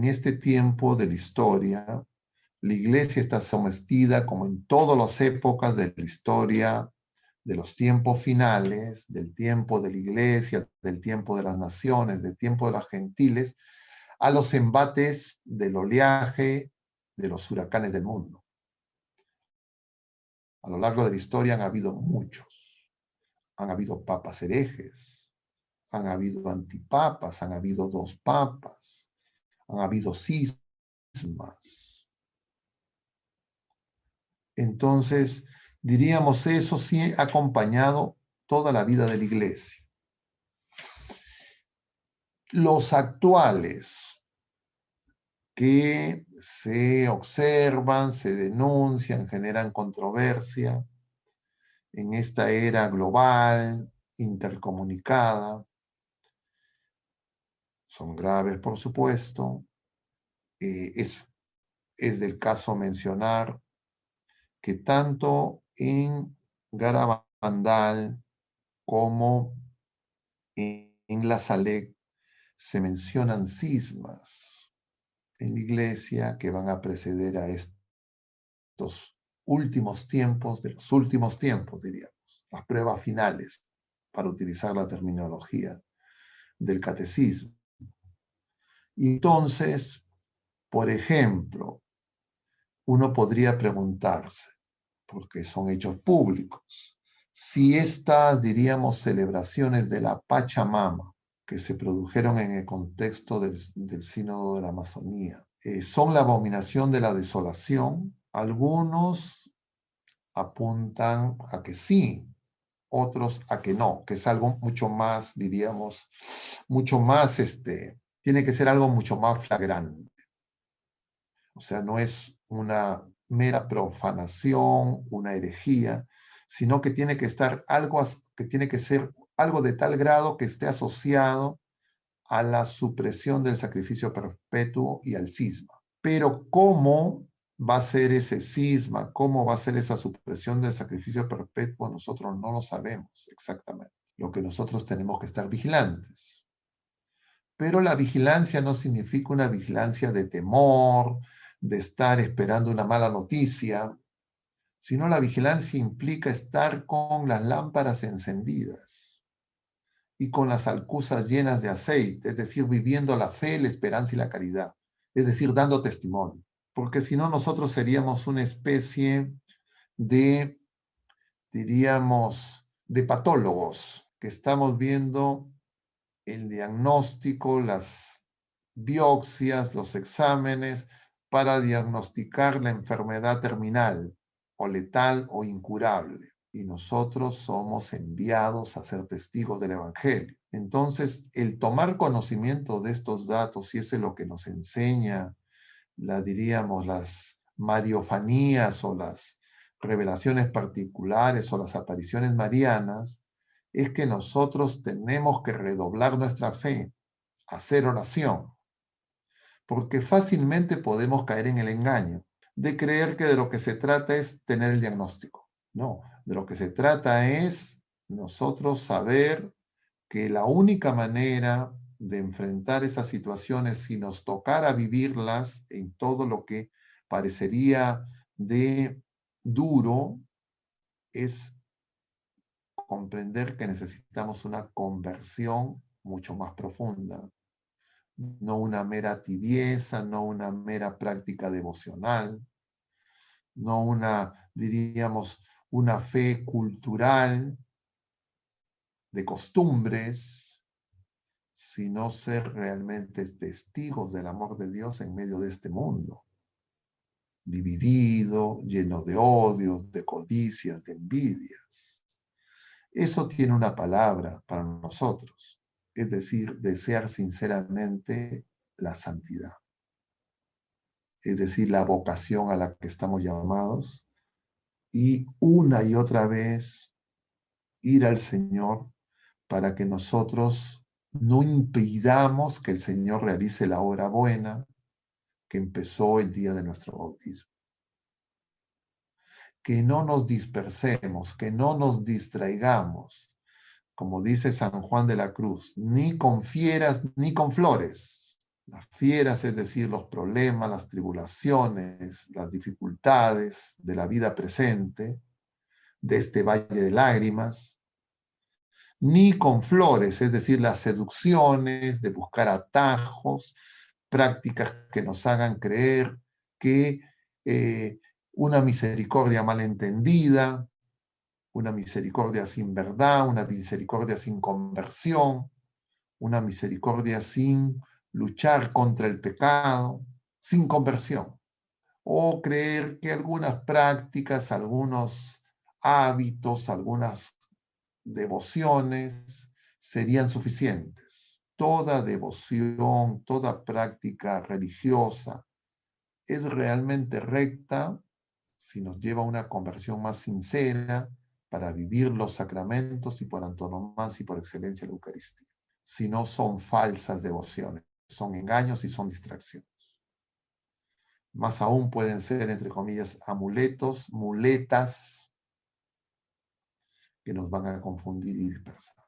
en este tiempo de la historia, la iglesia está sometida, como en todas las épocas de la historia, de los tiempos finales, del tiempo de la iglesia, del tiempo de las naciones, del tiempo de los gentiles, a los embates del oleaje de los huracanes del mundo. A lo largo de la historia han habido muchos. Han habido papas herejes, han habido antipapas, han habido dos papas, han habido cismas. Entonces, diríamos, eso sí ha acompañado toda la vida de la iglesia. Los actuales que se observan, se denuncian, generan controversia en esta era global, intercomunicada, son graves, por supuesto. Es del caso mencionar que tanto en Garabandal como en La Salec se mencionan cismas en la iglesia que van a preceder a estos últimos tiempos, de los últimos tiempos, diríamos, las pruebas finales, para utilizar la terminología del catecismo. Y entonces, por ejemplo, uno podría preguntarse, porque son hechos públicos, si estas, diríamos, celebraciones de la Pachamama, que se produjeron en el contexto del Sínodo de la Amazonía, son la abominación de la desolación. Algunos apuntan a que sí, otros a que no, que es algo mucho más, diríamos, mucho más, tiene que ser algo mucho más flagrante. O sea, no es una mera profanación, una herejía, sino que tiene que estar algo, que tiene que ser algo de tal grado que esté asociado a la supresión del sacrificio perpetuo y al cisma. Pero ¿cómo va a ser ese cisma? ¿Cómo va a ser esa supresión del sacrificio perpetuo? Nosotros no lo sabemos exactamente. Lo que nosotros tenemos que estar vigilantes. Pero la vigilancia no significa una vigilancia de temor, de estar esperando una mala noticia, sino la vigilancia implica estar con las lámparas encendidas y con las alcuzas llenas de aceite, es decir, viviendo la fe, la esperanza y la caridad, es decir, dando testimonio, porque si no nosotros seríamos una especie de, diríamos, de patólogos que estamos viendo el diagnóstico, las biopsias, los exámenes para diagnosticar la enfermedad terminal o letal o incurable. Y nosotros somos enviados a ser testigos del Evangelio. Entonces, el tomar conocimiento de estos datos, y eso es lo que nos enseña, diríamos, las mariofanías o las revelaciones particulares o las apariciones marianas, es que nosotros tenemos que redoblar nuestra fe, hacer oración, porque fácilmente podemos caer en el engaño de creer que de lo que se trata es tener el diagnóstico. No, de lo que se trata es nosotros saber que la única manera de enfrentar esas situaciones, si nos tocara vivirlas en todo lo que parecería de duro, es comprender que necesitamos una conversión mucho más profunda, no una mera tibieza, no una mera práctica devocional, no una, diríamos, una fe cultural de costumbres, sino ser realmente testigos del amor de Dios en medio de este mundo, dividido, lleno de odios, de codicias, de envidias. Eso tiene una palabra para nosotros, es decir, desear sinceramente la santidad, es decir, la vocación a la que estamos llamados, y una y otra vez ir al Señor para que nosotros no impidamos que el Señor realice la obra buena que empezó el día de nuestro bautismo. Que no nos dispersemos, que no nos distraigamos, como dice San Juan de la Cruz, ni con fieras ni con flores. Las fieras, es decir, los problemas, las tribulaciones, las dificultades de la vida presente, de este valle de lágrimas, ni con flores, es decir, las seducciones de buscar atajos, prácticas que nos hagan creer que una misericordia malentendida, una misericordia sin verdad, una misericordia sin conversión, una misericordia sin luchar contra el pecado, sin conversión, o creer que algunas prácticas, algunos hábitos, algunas devociones serían suficientes. Toda devoción, toda práctica religiosa es realmente recta si nos lleva a una conversión más sincera para vivir los sacramentos y por antonomasia y por excelencia la Eucaristía. Si no, son falsas devociones, son engaños y son distracciones. Más aún pueden ser, entre comillas, amuletos, muletas, que nos van a confundir y dispersar.